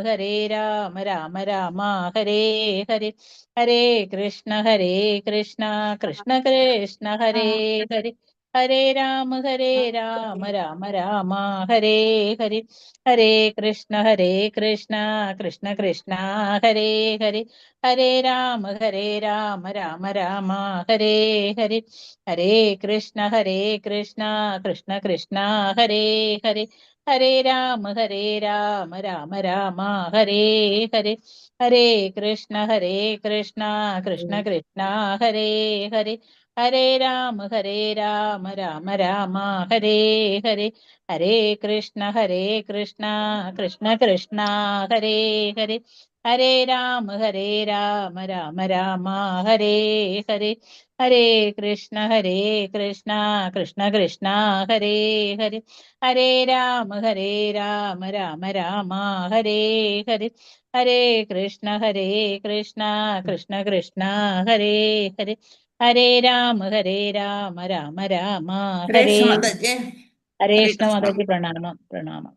ഹരേ രാമ രാമ രാമ ഹരേ ഹരേ, ഹരേ കൃഷ്ണ കൃഷ്ണ കൃഷ്ണ ഹരേ ഹരേ, ഹരേ രാമ രാമ രാമ ഹരേ ഹരേ, ഹരേ കൃഷ്ണ കൃഷ്ണ കൃഷ്ണ ഹരേ ഹരേ, ഹരേ രാമ രാമ രാമ ഹരേ ഹരേ, ഹരേ കൃഷ്ണ കൃഷ്ണ കൃഷ്ണ ഹരേ ഹരേ, ഹരേ രാമ രാമ രാമ ഹരേ ഹരേ, ഹരേ കൃഷ്ണ കൃഷ്ണ കൃഷ്ണ ഹരേ ഹരേ, ഹരേ രാമ രാമ രാമ ഹരേ ഹരേ, ഹരേ കൃഷ്ണ കൃഷ്ണ കൃഷ്ണ ഹരേ ഹരേ, ഹരേ രാമ രാമ രാമ ഹരേ ഹരേ, ഹരേ കൃഷ്ണ കൃഷ്ണ കൃഷ്ണ ഹരേ ഹരേ, ഹരേ രാമ രാമ രാമ ഹരേ ഹരേ, ഹരേ കൃഷ്ണ കൃഷ്ണ കൃഷ്ണ ഹരേ ഹരേ, ഹരേ രാമ രാമ രാമ ഹരേ. ഹരേ കൃഷ്ണ മാതാജി, പ്രണാമം പ്രണാമം.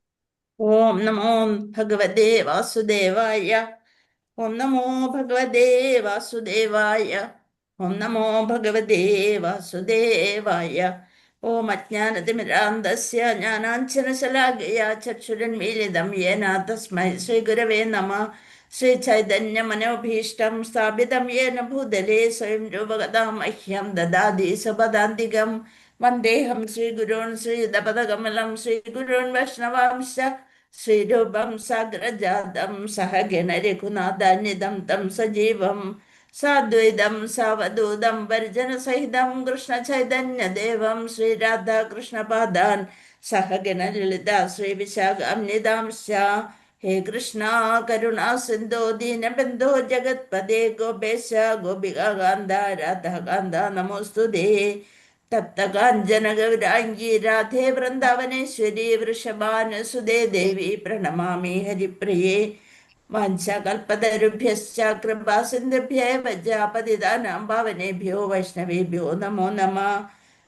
ഓം നമോ ഭഗവതേ വാസുദേവായ. ഓം നമോ ഭഗവതേ വാസുദേവായ. ഓം നമോ ഭഗവതേ വാസുദേവായ. ഓം അജ്ഞാനതിമിരാന്തസ്യ ജ്ഞാനാഞ്ജനശലാകയാ ചക്ഷുരന്മീലിതം യേന തസ്മൈ ശ്രീഗുരവേ നമഃ. ശ്രീചൈതന്യമനോഭീഷ്ടം സ്ഥാപിതം യേന ഭൂതലേ സ്വയം രൂപഗതാം മഹ്യം ദദാതി സ്വപദാന്തികം. വന്ദേഹം ശ്രീഗുരോൻ ശ്രീയുതപദകമലം ശ്രീഗുരോൻ വൈഷ്ണവാംശ ശ്രീരൂപം സാഗ്രജാതം സഹഗണ രഘുനാഥാന്വിതം തം സജീവം സാദ്വൈതം സാവധൂതം പരിജനസഹിതം കൃഷ്ണചൈതന്യദേവം ശ്രീരാധാകൃഷ്ണപാദാൻ സഹഗണ ലളിത ശ്രീവിശാഖാന്വിതാംശ. ഹേ കൃഷ്ണ കരുണാ സിന്ധോ ദീനബന്ധോ ജഗത്പദേ ഗോപേശ ഗോപികാന്ത രാധാകാന്ത നമോസ്തുതേ. തപ്തകാഞ്ചന ഗൗരാംഗീ രാധേ വൃന്ദാവനേശ്വരി വൃഷഭാനുസുതേ ദേവി പ്രണമാമി ഹരിപ്രിയേ. വാഞ്ചകൽപതരുഭ്യശ്ച കൃപാസിന്ധുഭ്യേവ പതിതാനാം പാവനേഭ്യോ വൈഷ്ണവേഭ്യോ നമോ നമഃ.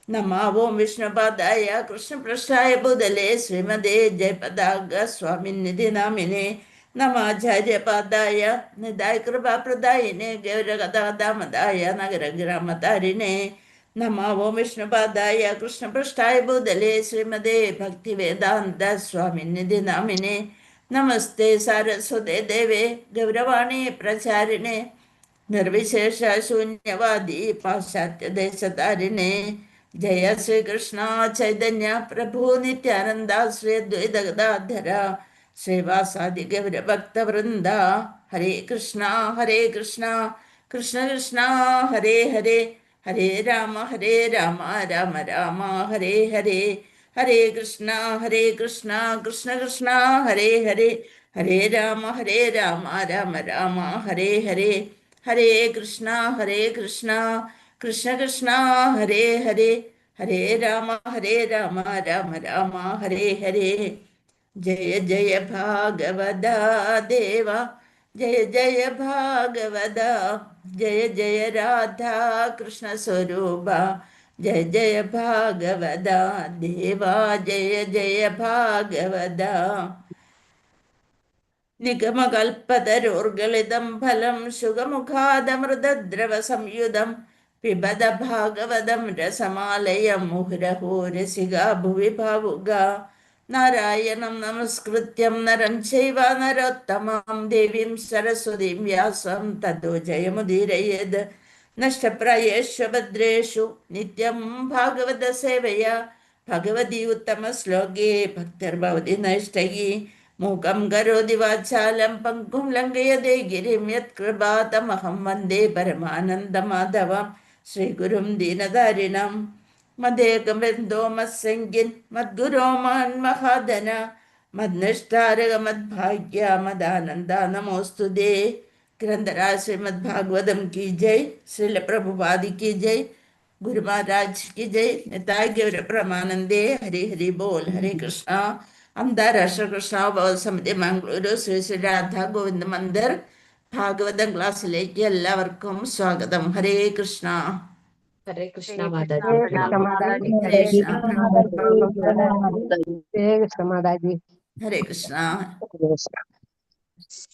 നമഃ ഓം വിഷ്ണുപാദായ കൃഷ്ണപൃഷ്ഠായ ഭൂതലേ ശ്രീമതേ ജയപതാക സ്വാമിനിധി നാമിനെ നമാചാര്യപാദായ നിതായ കൃപാപ്രദായിനെ ഗൗരകഥാദാമദായ നഗരഗ്രാമതാരിണേ. നമഃ ഓം വിഷ്ണുപാദായ കൃഷ്ണപൃഷ്ഠായ ഭൂതലേ ശ്രീമതേ ഭക്തിവേദാന്ത സ്വാമിനിധി നാമിനെ നമസ്തേ സാരസ്വതേ ദേവേ ഗൗരവാണി പ്രചാരിണേ നിർവിശേഷ ശൂന്യവാദി പാശ്ചാത്യദേശതാരിണേ. ജയ ശ്രീകൃഷ്ണ ചൈതന്യ പ്രഭു നിത്യാനന്ദ ശ്രീ അദ്വൈത ഗദാധര ശ്രീവാസാദി ഗൗരഭക്തവൃന്ദ. ഹരേ കൃഷ്ണ കൃഷ്ണ കൃഷ്ണ ഹരേ ഹരേ, ഹരേ രാമ രാമ രാമ ഹരേ ഹരേ, ഹരേ കൃഷ്ണ കൃഷ്ണ കൃഷ്ണ ഹരേ ഹരേ, ഹരേ രാമ രാമ രാമ ഹരേ ഹരേ, ഹരേ കൃഷ്ണ കൃഷ്ണ കൃഷ്ണ ഹരേ ഹരേ, ഹരേ രാമ രാമ ഹരേ ഹരേ. ജയ ജയ ഭാഗവത ദേവ, ജയ ജയ ഭാഗവത, ജയ ജയ രാധാ കൃഷ്ണ സ്വരൂപ, ജയ ജയ ഭാഗവത ദേവ, ജയ ജയ ഭാഗവത. നിഗമകൽപ്പതരോർഗളിതം ഫലം ശുഗമുഖാദമൃതദ്രവ സംയുതം പിബത ഭാഗവതം രസമാലയം മുഹുരഹോ രസികാ ഭുവി ഭാവുക. നാരായണം നമസ്കൃത്യം നരം ചൈവ നരോത്തമം ദേവീം സരസ്വതീം വ്യാസം തതോ ജയമുദീരയേത്. നഷ്ടപ്രായേഷു ഭദ്രേഷു നിത്യം ഭാഗവത സേവയാ ഭഗവതി ഉത്തമ ശ്ലോകേ ഭക്തിർഭവതി നൈഷ്ടയീ. മൂകം കരോതി വാചാലം പങ്കും ലംഘയതേ ഗിരിം യത്കൃപാതമഹം വന്ദേ പരമാനന്ദമാധവം ശ്രീഗുരും ദീനധാരിണം. മദേകബന്ധോ മത്സംഗിൻ മദ്ഗുരോ മഹാധന മദ്നിഷ്ഠാരക മദ്ഭാഗ്യ മദാനന്ദ നമോസ്തുതേ. ഗ്രന്ഥരാജ ശ്രീമദ് ഭാഗവതം की जय, श्रील प्रभुपाद की जय, गुरु महाराज की जय, निताय गौर प्रमानंदे. हरि हरि बोल. हरे कृष्णा. അന്താരാഷ്ട്ര കൃഷ്ണോത്സവ സമിതി മംഗളൂരു ശ്രീ ശ്രീ രാധാ ഗോവിന്ദ മന്ദിർ ഭാഗവതം ക്ലാസ്സിലേക്ക് എല്ലാവർക്കും സ്വാഗതം. ഹരേ കൃഷ്ണ. ഹരേ കൃഷ്ണ മാതാജി. ഹരേ കൃഷ്ണ.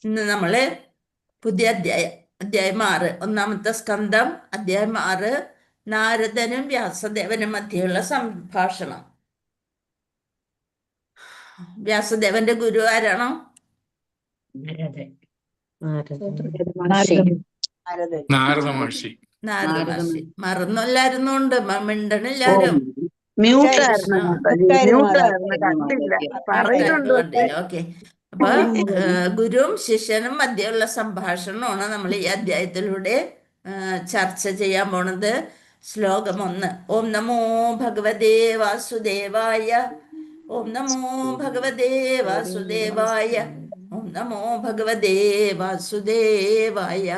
ഇന്ന് നമ്മള് പുതിയ അധ്യായം 6, ഒന്നാമത്തെ സ്കന്ധം, അധ്യായം 6, നാരദനും വ്യാസദേവനും മധ്യയുള്ള സംഭാഷണം. വ്യാസദേവന്റെ ഗുരു ആരാണോ? നാരദ മഹർഷി. നാരദ മഹർഷി. മറന്നല്ലായിരുന്നോണ്ട് മിണ്ടണില്ലാരും. കണ്ടില്ല. ഓക്കെ. അപ്പൊ ഗുരുവും ശിഷ്യനും മധ്യയുള്ള സംഭാഷണമാണ് നമ്മൾ ഈ അധ്യായത്തിലൂടെ ചർച്ച ചെയ്യാൻ പോണത്. ശ്ലോകം 1. ഓം നമോ ഭഗവതേ വാസുദേവായ. ഓം നമോ ഭഗവതേ വാസുദേവായ. ഓം നമോ ഭഗവതേ വാസുദേവായ.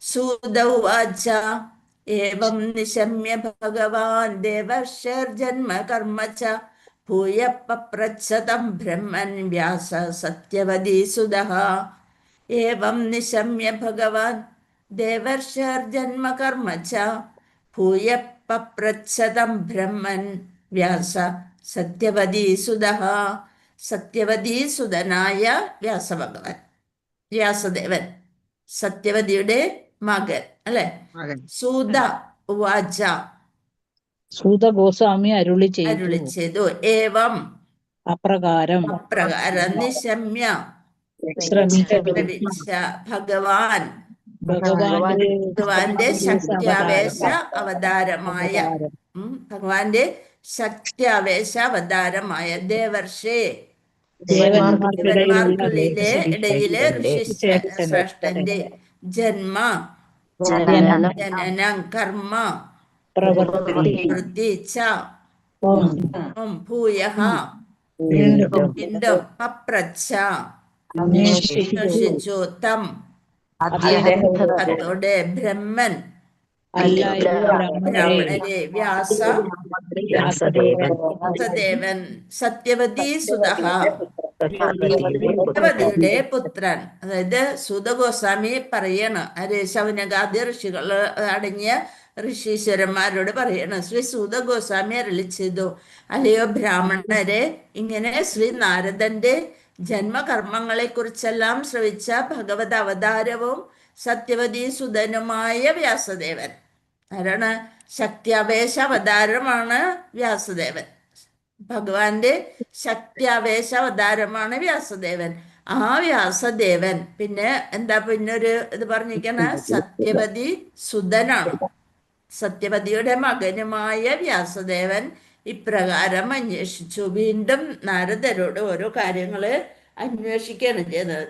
സൂത ഉവാച ഏവം നിശമ്യ ഭഗവാൻ ദേവർഷർജന്മ കർമ്മ ച ഭൂയ പപ്രച്ഛ തം ബ്രഹ്മൻ വ്യാസ സത്യവതി സുതഃ. ഏവം നിശമ്യ ഭഗവാൻ ദേവർഷർജന്മ കർമ്മ ച ഭൂയ പപ്രച്ഛ തം ബ്രഹ്മൻ വ്യാസ സത്യവതി സുതഃ. സത്യവതി സുതനായ വ്യാസഭഗവാൻ, വ്യാസദേവൻ, സത്യവതിയുടെ മകൻ അല്ലെ. സൂത ഉവാച, സൂത ഗോസ്വാമി അരുളി ചെയ്തു. ഏവം അപ്രകാരം നിശമ്യ ശ്രമിച്ച ഭഗവാന്റെ ശക്തിയാവേശ അവതാരമായ ഭഗവാന്റെ ശക്തിയാവേശ അവതാരമായ ദേവർഷേ ദേവന്മാർക്കിടയിലെ ഋഷിശ്രേഷ്ഠന്റെ ജന്മ ജനനം കർമ്മ പ്രവൃത്തി ച ഭൂയഃ വീണ്ടും പപ്രച്ഛ അന്വേഷിച്ചു തം അതോടെ ബ്രഹ്മൻ ബ്രാഹ്മണരെ വ്യാസദേവൻ സത്യവതി സുതഃ സത്യവതിയുടെ പുത്രൻ. അതായത് സൂത ഗോസ്വാമി പറയണ്, ശൗനകാദി ഋഷികൾ അടങ്ങിയ ഋഷീശ്വരന്മാരോട് പറയണം, ശ്രീ സൂത ഗോസ്വാമി അരുളി ചെയ്തു, അല്ലയോ ബ്രാഹ്മണരെ, ഇങ്ങനെ ശ്രീ നാരദന്റെ ജന്മകർമ്മങ്ങളെ കുറിച്ചെല്ലാം ശ്രവിച്ച ഭഗവത് അവതാരവും സത്യവതി സുതനുമായ വ്യാസദേവൻ. ആരാണ്? ശക്തിയാവേശ അവതാരമാണ് വ്യാസദേവൻ. ഭഗവാന്റെ ശക്തിയാവേശ അവതാരമാണ് വ്യാസദേവൻ. ആ വ്യാസദേവൻ പിന്നെ എന്താ പിന്നൊരു ഇത് പറഞ്ഞിരിക്കണ, സത്യവതി സുതനാണ്. സത്യവതിയുടെ മകനുമായ വ്യാസദേവൻ ഇപ്രകാരം അന്വേഷിച്ചു. വീണ്ടും നാരദരോട് ഓരോ കാര്യങ്ങള് അന്വേഷിക്കുകയാണ് ചെയ്തത്.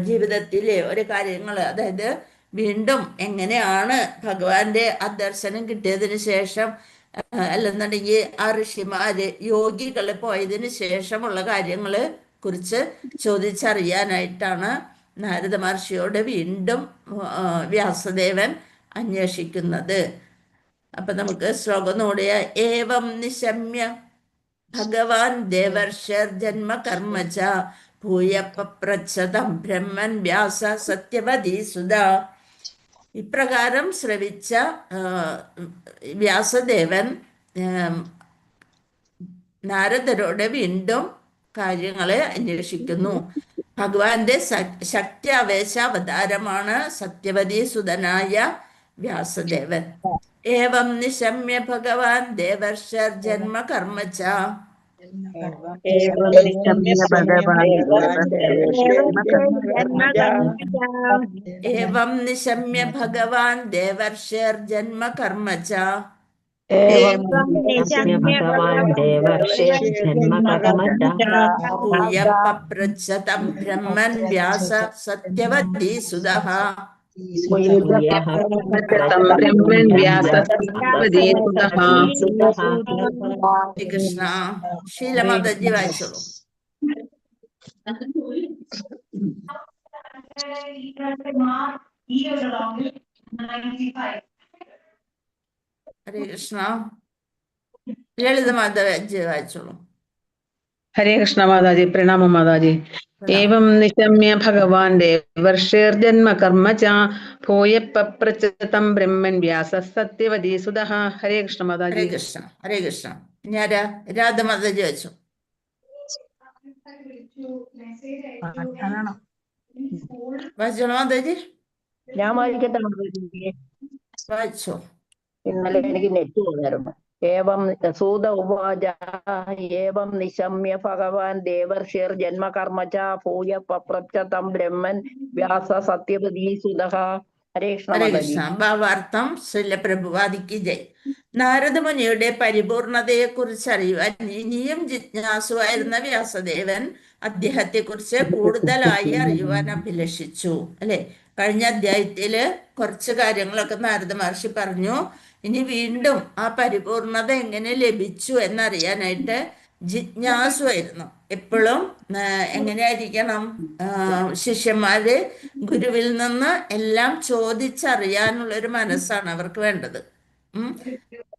ജീവിതത്തിലെ ഓരോ കാര്യങ്ങള്, അതായത് വീണ്ടും എങ്ങനെയാണ് ഭഗവാന്റെ ദർശനം കിട്ടിയതിന് ശേഷം, അല്ലെന്നുണ്ടെങ്കിൽ ആ ഋഷിമാര് യോഗികള് പോയതിന് ശേഷമുള്ള കാര്യങ്ങളെ കുറിച്ച് ചോദിച്ചറിയാനായിട്ടാണ് നാരദ മഹർഷിയോട് വീണ്ടും വ്യാസദേവൻ അന്വേഷിക്കുന്നത്. അപ്പൊ നമുക്ക് ശ്ലോകം നോടിയ ഏവം നിശമ്യ ഭഗവാൻ ദേവർഷർ ജന്മ കർമ്മ ച ഭൂയ പപ്രച്ഛ തം ബ്രഹ്മൻ വ്യാസ സത്യവതി സുത. ഇപ്രകാരം ശ്രവിച്ച വ്യാസദേവൻ നാരദരോട് വീണ്ടും കാര്യങ്ങളെ അന്വേഷിക്കുന്നു. ഭഗവാന്റെ ശക്തി ആവേശ അവതാരമാണ് സത്യവതി സുതനായ വ്യാസദേവൻ. ഏവം നിശമ്യ ഭഗവാൻ ദേവർഷർ ജന്മ കർമ്മ ച ഏവം നിശമ്യ ഭഗവാൻ ദേവർഷർ ജന്മ കർമ്മ ച ഭൂയ പപ്രച്ഛ തം ബ്രഹ്മൻ വ്യാസ സത്യവതി സുതഃ. കൃഷ്ണ. ശീലമാതാജി വായിച്ചോളൂ. ഹരേ കൃഷ്ണ. ലളിത മാതാജി വായിച്ചോളൂ. ഹരേ കൃഷ്ണ മാതാജി. പ്രണാമ മാതാജി. ഏവം നിശമ്യ ഭഗവാൻ ദേവർഷേർജന്മ കർമ്മ ച ഭൂയ പപ്രച്ഛ തം ബ്രഹ്മൻ വ്യാസ സത്യവതി സുതഃ. ഹരേ കൃഷ്ണ മാതാജി. ഹരേ കൃഷ്ണ. ഹരേ കൃഷ്ണ. ഞാൻ രാധ മാതാജി വായിച്ചു. വായിച്ചോളൂ മാതാജി, ഞാൻ വായിക്കട്ടെ മാതാജി? വായിച്ചോ. ഇന്നലെ എനിക്ക് നെറ്റ് പോയായിരുന്നു. ഏവം സൂത ഉവാച ഏവം നിശമ്യ ഭഗവാൻ ദേവർഷിർ ജന്മകർമ്മച ഭൂയ പപ്രച്ഛ തം ബ്രഹ്മൻ വ്യാസ സത്യവതീ സുതഃ. ഹരേ കൃഷ്ണ ഹരേ മാതാജി. കൃഷ്ണ. ഭാവാർത്ഥം ശ്രീല പ്രഭുവാദിക്ക് ജയ്. നാരദമുനിയുടെ പരിപൂർണതയെ കുറിച്ച് അറിയുവാൻ ഇനിയും ജിജ്ഞാസുവായിരുന്ന വ്യാസദേവൻ അദ്ദേഹത്തെ കുറിച്ച് കൂടുതലായി അറിയുവാൻ അഭിലഷിച്ചു. അല്ലെ, കഴിഞ്ഞ അധ്യായത്തില് കുറച്ച് കാര്യങ്ങളൊക്കെ നാരദ മഹർഷി പറഞ്ഞു. ഇനി വീണ്ടും ആ പരിപൂർണത എങ്ങനെ ലഭിച്ചു എന്നറിയാനായിട്ട് ജിജ്ഞാസുവായിരുന്നു. എപ്പോഴും എങ്ങനെയായിരിക്കണം, ശിഷ്യന്മാര് ഗുരുവിൽ നിന്ന് എല്ലാം ചോദിച്ചറിയാനുള്ളൊരു മനസ്സാണ് അവർക്ക് വേണ്ടത്.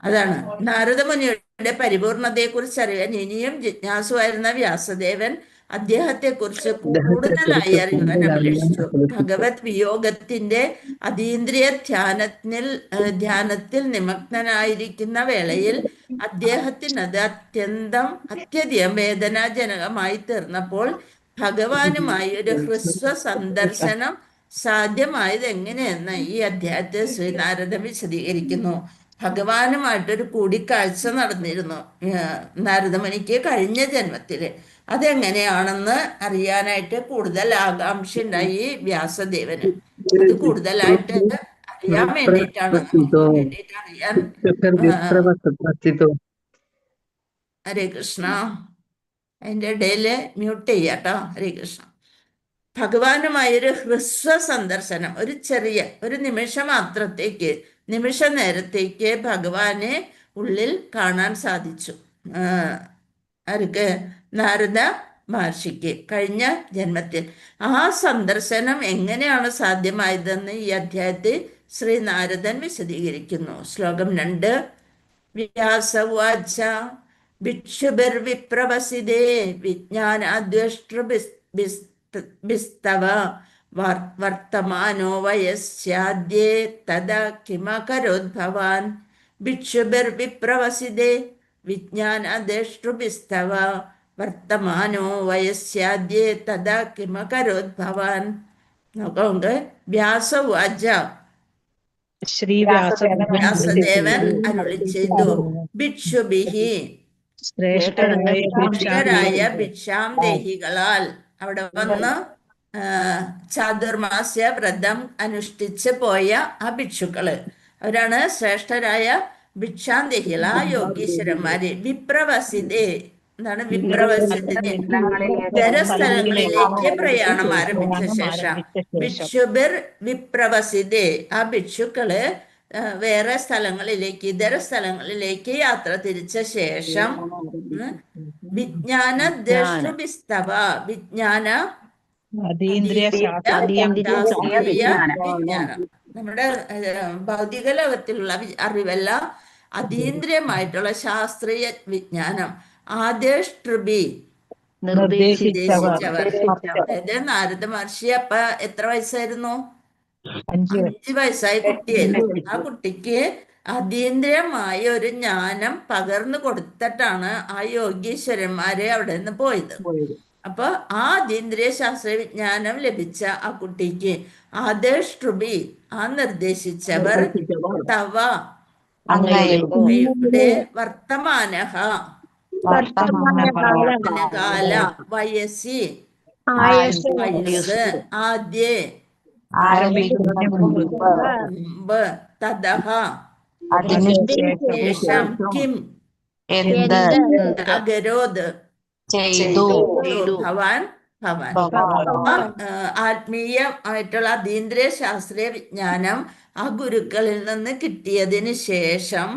അതാണ് നാരദമുനിയുടെ പരിപൂർണതയെ കുറിച്ച് അറിയാൻ ഇനിയും ജിജ്ഞാസുവായിരുന്ന വ്യാസദേവൻ അദ്ദേഹത്തെ കുറിച്ച് കൂടുതലായി അറിയുവാൻ അഭിലഷിച്ചു. ഭഗവത് വിയോഗത്തിന്റെ അതീന്ദ്രിയ ധ്യാനത്തിൽ നിമഗ്നനായിരിക്കുന്ന വേളയിൽ അദ്ദേഹത്തിനത് അത്യധികം വേദനാജനകമായി തീർന്നപ്പോൾ ഭഗവാനുമായി ഒരു ഹ്രസ്വ സന്ദർശനം സാധ്യമായത് എങ്ങനെയെന്ന് ഈ അധ്യായത്തിൽ ശ്രീനാരദൻ വിശദീകരിക്കുന്നു. ഭഗവാനുമായിട്ടൊരു കൂടിക്കാഴ്ച നടന്നിരുന്നു നാരദമുനിക്ക് കഴിഞ്ഞ ജന്മത്തില്. അതെങ്ങനെയാണെന്ന് അറിയാനായിട്ട് കൂടുതൽ ആകാംക്ഷ ഉണ്ടായി വ്യാസദേവന്. അത് കൂടുതലായിട്ട് അറിയാൻ വേണ്ടിയിട്ടാണ് അറിയാൻ. ഹരേ കൃഷ്ണ. അതിൻ്റെ ഇടയില് മ്യൂട്ട് ചെയ്യാട്ടോ. ഹരേ കൃഷ്ണ. ഭഗവാനുമായൊരു ഹ്രസ്വ സന്ദർശനം, ഒരു നിമിഷം മാത്രത്തേക്ക്, നിമിഷ നേരത്തേക്ക് ഭഗവാനെ ഉള്ളിൽ കാണാൻ സാധിച്ചു. ആർക്ക്? നാരദ മഹർഷിക്ക് കഴിഞ്ഞ ജന്മത്തിൽ. ആ സന്ദർശനം എങ്ങനെയാണ് സാധ്യമായതെന്ന് ഈ അധ്യായത്തിൽ ശ്രീ നാരദൻ വിശദീകരിക്കുന്നു. ശ്ലോകം 2. വ്യാസവാച ഭിക്ഷുഭിർവിപ്രവസിതേ വിജ്ഞാനാദ്വേഷ്ടൃഭിസ്തവ വർത്തമാനോ വയസ്യാദ്യേ തദാ കിമകരോത് ഭവാൻ. ഭിക്ഷുഭിർവിപ്രവസിതേ വിജ്ഞാനാദ്വേഷ്ടൃഭിസ്തവ വർത്തമാനോ വയസ്യാദ്യേ തദാ കിമകരോത് ഭവാൻ. നോക്കോണ്ട്. വ്യാസവാച, വ്യാസദേവൻ അരുളി ചെയ്തു. ഭിക്ഷുഭിഹി, ശ്രേഷ്ഠരായ ഭിക്ഷാം ദേഹികളാൽ. അവിടെ വന്ന് ചാതുർമാസ്യ വ്രതം അനുഷ്ഠിച്ച് പോയ ആ ഭിക്ഷുക്കള്, അവരാണ് ശ്രേഷ്ഠരായ ഭിക്ഷാന്തേഹികൾ, ആ യോഗീശ്വരന്മാര്. വിപ്രവസിതേ, എന്താണ് വിപ്രവസിതേ? ഇതരസ്ഥലങ്ങളിലേക്ക് പ്രയാണം ആരംഭിച്ച ശേഷം. ഭിക്ഷുഭിർ വിപ്രവസിതേ, ആ ഭിക്ഷുക്കള് വേറെ സ്ഥലങ്ങളിലേക്ക്, ഇതര സ്ഥലങ്ങളിലേക്ക് യാത്ര തിരിച്ച ശേഷം. വിജ്ഞാന ദ്വേഷ്ടഭിസ്തവ, വിജ്ഞാന വിജ്ഞാനം, നമ്മുടെ ഭൗതിക ലോകത്തിലുള്ള അറിവല്ല, അതീന്ദ്രിയമായിട്ടുള്ള ശാസ്ത്രീയ വിജ്ഞാനം. ആദേഷ്ട്രിബി, നിർദ്ദേശിച്ചവർ. അതായത് നാരദ മഹർഷി അപ്പ എത്ര വയസ്സായിരുന്നു? 5 വയസ്സായ കുട്ടിയായിരുന്നു. ആ കുട്ടിക്ക് അതീന്ദ്രിയമായ ഒരു ജ്ഞാനം പകർന്നു കൊടുത്തിട്ടാണ് ആ യോഗീശ്വരന്മാരെ അവിടെ നിന്ന് പോയത്. അപ്പൊ ആ അതീന്ദ്രിയ ശാസ്ത്ര വിജ്ഞാനം ലഭിച്ച ആ കുട്ടിക്ക് ആദേഷ്ട്രുബി, ആ നിർദ്ദേശിച്ചവർ, തവ അങ്ങയുടെ വർത്തമാനഹ കാല വയസ്സി വയസ്സ് ആദ്യേ മുമ്പ് തദഹ ശേഷം കിം അഗരോത് ഭവാൻ ഭവാൻ. ആത്മീയമായിട്ടുള്ള അതീന്ദ്രിയ ശാസ്ത്രീയ വിജ്ഞാനം ആ ഗുരുക്കളിൽ നിന്ന് കിട്ടിയതിന് ശേഷം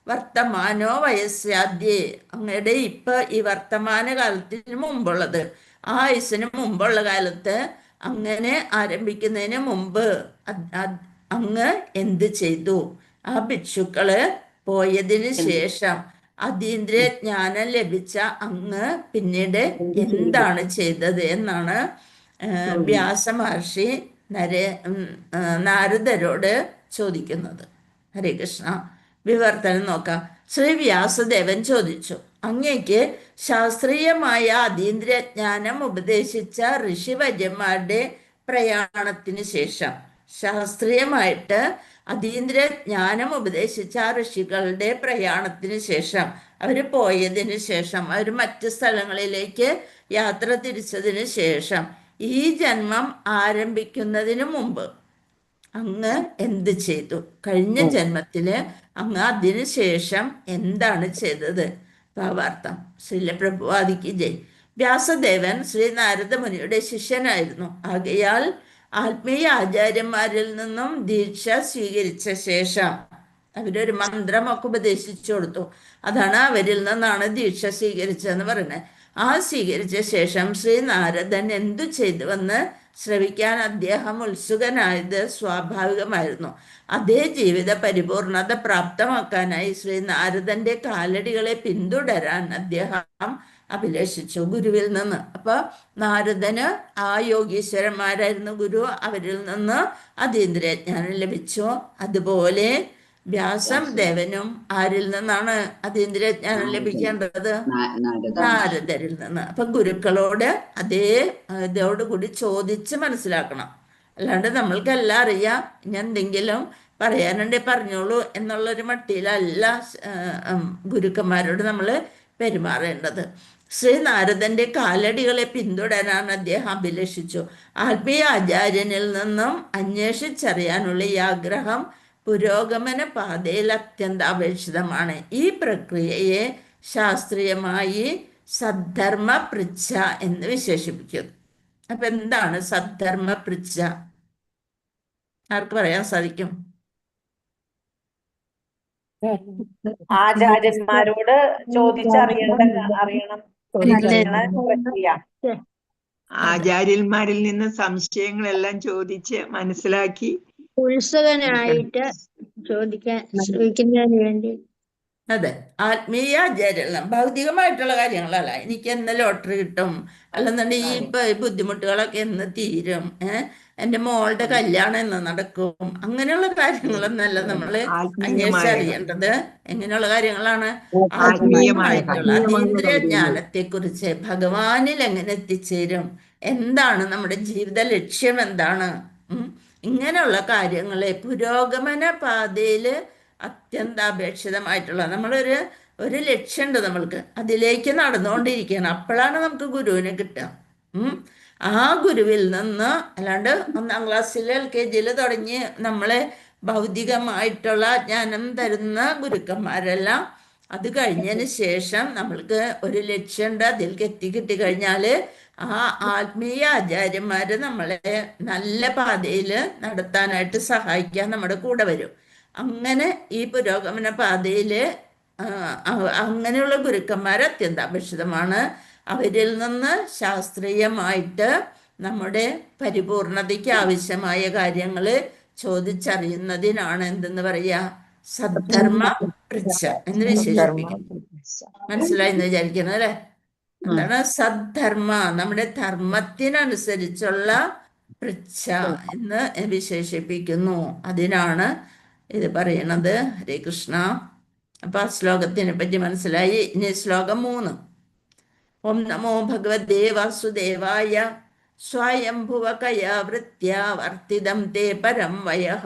വർത്തമാനോ വയസ്സാദ്യേ, അങ്ങയുടെ ഇപ്പൊ ഈ വർത്തമാന കാലത്തിന് മുമ്പുള്ളത്, ആ വയസ്സിന് മുമ്പുള്ള കാലത്ത് അങ്ങനെ ആരംഭിക്കുന്നതിന് മുമ്പ് അങ്ങ് എന്ത് ചെയ്തു? ആ ഭിക്ഷുക്കള് പോയതിന് ശേഷം അതീന്ദ്രിയ ജ്ഞാനം ലഭിച്ച അങ്ങ് പിന്നീട് എന്താണ് ചെയ്തത് എന്നാണ് വ്യാസ മഹർഷി നാരദരോട് ചോദിക്കുന്നത്. ഹരേ കൃഷ്ണ. വിവർത്തനം നോക്കാം. ശ്രീ വ്യാസദേവൻ ചോദിച്ചു, അങ്ങേക്ക് ശാസ്ത്രീയമായ അതീന്ദ്രിയ ജ്ഞാനം ഉപദേശിച്ച ഋഷിവര്യന്മാരുടെ പ്രയാണത്തിന് ശേഷം, ശാസ്ത്രീയമായിട്ട് അതീന്ദ്രിയ ജ്ഞാനം ഉപദേശിച്ച ആ ഋഷികളുടെ പ്രയാണത്തിന് ശേഷം, അവർ പോയതിന് ശേഷം, അവർ മറ്റ് സ്ഥലങ്ങളിലേക്ക് യാത്ര തിരിച്ചതിന് ശേഷം, ഈ ജന്മം ആരംഭിക്കുന്നതിന് മുമ്പ് അങ്ങ് എന്ത് ചെയ്തു? കഴിഞ്ഞ ജന്മത്തില് അങ്ങ് അതിനു ശേഷം എന്താണ് ചെയ്തത്? ഭാവാർത്ഥം. ശ്രീല പ്രഭുവാദിക്ക് ജയ്. വ്യാസദേവൻ ശ്രീ നാരദമുനിയുടെ ശിഷ്യനായിരുന്നു. ആകയാൽ ആത്മീയ ആചാര്യന്മാരിൽ നിന്നും ദീക്ഷ സ്വീകരിച്ച ശേഷം അവരൊരു മന്ത്രമൊക്കെ ഉപദേശിച്ചു കൊടുത്തു. അതാണ് അവരിൽ നിന്നാണ് ദീക്ഷ സ്വീകരിച്ചതെന്ന് പറയുന്നത്. ആ സ്വീകരിച്ച ശേഷം ശ്രീ നാരദൻ എന്തു ചെയ്തുവെന്ന് ശ്രവിക്കാൻ അദ്ദേഹം ഉത്സുകനായത് സ്വാഭാവികമായിരുന്നു. അതേ ജീവിത പരിപൂർണത പ്രാപ്തമാക്കാനായി ശ്രീ നാരദന്റെ കാലടികളെ പിന്തുടരാൻ അദ്ദേഹം അഭിലഷിച്ചു ഗുരുവിൽ നിന്ന്. അപ്പൊ നാരദന് ആ യോഗീശ്വരന്മാരായിരുന്നു ഗുരു, അവരിൽ നിന്ന് അതീന്ദ്രിയജ്ഞാനം ലഭിച്ചു. അതുപോലെ വ്യാസം ദേവനും ആരിൽ നിന്നാണ് അതീന്ദ്രിയജ്ഞാനം ലഭിക്കേണ്ടത്? നാരദരിൽ നിന്ന്. അപ്പൊ ഗുരുക്കളോട് അതേ ഇതോടുകൂടി ചോദിച്ച് മനസ്സിലാക്കണം. അല്ലാണ്ട് നമ്മൾക്കെല്ലാം അറിയാം, ഇനി എന്തെങ്കിലും പറയാനുണ്ടെ പറഞ്ഞോളൂ എന്നുള്ളൊരു മട്ടിയിലല്ല ഗുരുക്കന്മാരോട് നമ്മൾ പെരുമാറേണ്ടത്. ശ്രീ നാരദന്റെ കാലടികളെ പിന്തുടരാൻ അദ്ദേഹം അഭിലഷിച്ചു. ആത്മീയ ആചാര്യനിൽ നിന്നും അന്വേഷിച്ചറിയാനുള്ള ഈ ആഗ്രഹം പുരോഗമന പാതയിൽ അത്യന്താപേക്ഷിതമാണ്. ഈ പ്രക്രിയയെ ശാസ്ത്രീയമായി സദ്ധർമ്മ പൃച്ഛ എന്ന് വിശേഷിപ്പിക്കുന്നു. അപ്പൊ എന്താണ് സദ്ധർമ്മ പൃച്ഛ? ആർക്ക് പറയാൻ സാധിക്കും? ആചാര്യന്മാരോട് അറിയണം. ആചാര്യന്മാരിൽ നിന്ന് സംശയങ്ങളെല്ലാം ചോദിച്ച് മനസ്സിലാക്കി ഉത്സുകനായിട്ട് ചോദിക്കാൻ ശ്രമിക്കുന്നതിന് വേണ്ടി. അതെ, ആത്മീയ ആചാര്യം ഭൗതികമായിട്ടുള്ള കാര്യങ്ങളല്ല. എനിക്ക് എന്ന് ലോട്ടറി കിട്ടും, അല്ലെന്നുണ്ടെങ്കിൽ ഈ ബുദ്ധിമുട്ടുകളൊക്കെ എന്ന് തീരും, എൻ്റെ മോളുടെ കല്യാണം എന്ന് നടക്കും, അങ്ങനെയുള്ള കാര്യങ്ങളൊന്നല്ല നമ്മൾ അന്വേഷിച്ചറിയേണ്ടത്. എങ്ങനെയുള്ള കാര്യങ്ങളാണ്? ആത്മീയമായിട്ടുള്ള അതീന്ദ്രിയ ജ്ഞാനത്തെ കുറിച്ച്, ഭഗവാനിൽ എങ്ങനെ എത്തിച്ചേരും, എന്താണ് നമ്മുടെ ജീവിത ലക്ഷ്യം, എന്താണ്, ഇങ്ങനെയുള്ള കാര്യങ്ങളെ പുരോഗമന പാതയില് അത്യന്താപേക്ഷിതമായിട്ടുള്ള ഒരു ലക്ഷ്യമുണ്ട് നമ്മൾക്ക്, അതിലേക്ക് നടന്നുകൊണ്ടിരിക്കുകയാണ്. അപ്പോഴാണ് നമുക്ക് ഗുരുവിനെ കിട്ടുക. ആ ഗുരുവിൽ നിന്ന്, അല്ലാണ്ട് 1-ാം ക്ലാസ്സിൽ LKG തുടങ്ങി നമ്മളെ ഭൗതികമായിട്ടുള്ള ജ്ഞാനം തരുന്ന ഗുരുക്കന്മാരെല്ലാം അത് കഴിഞ്ഞതിന് ശേഷം നമ്മൾക്ക് ഒരു ലക്ഷ്യമുണ്ട്, അതിലേക്ക് എത്തിക്കിട്ടി കഴിഞ്ഞാൽ ആ ആത്മീയ ആചാര്യന്മാര് നമ്മളെ നല്ല പാതയിൽ നടത്താനായിട്ട് സഹായിക്കാൻ നമ്മുടെ കൂടെ വരും. അങ്ങനെ ഈ പുരോഗമന പാതയിൽ അങ്ങനെയുള്ള ഗുരുക്കന്മാർ അത്യന്താപേക്ഷിതമാണ്. അവരിൽ നിന്ന് ശാസ്ത്രീയമായിട്ട് നമ്മുടെ പരിപൂർണതയ്ക്ക് ആവശ്യമായ കാര്യങ്ങൾ ചോദിച്ചറിയുന്നതിനാണ് എന്തെന്ന് പറയാ, സദ്ധർമ്മ പൃച്ഛ എന്ന് വിശേഷിപ്പിക്കും. മനസ്സിലായി എന്ന് വിചാരിക്കുന്നത് അല്ലെ? എന്താണ് സദ്ധർമ്മ? നമ്മുടെ ധർമ്മത്തിനനുസരിച്ചുള്ള പൃച്ഛ എന്ന് വിശേഷിപ്പിക്കുന്നു. അതിനാണ് ഇത് പറയണത്. ഹരേ കൃഷ്ണ. അപ്പൊ ആ ശ്ലോകത്തിനെ പറ്റി മനസ്സിലായി. ഇനി ശ്ലോകം 3. ഓം നമോ ഭഗവതേ വാസുദേവായ സ്വയംഭുവകയാ വൃത്യാ വർത്തിതം തേ പരം വയഃ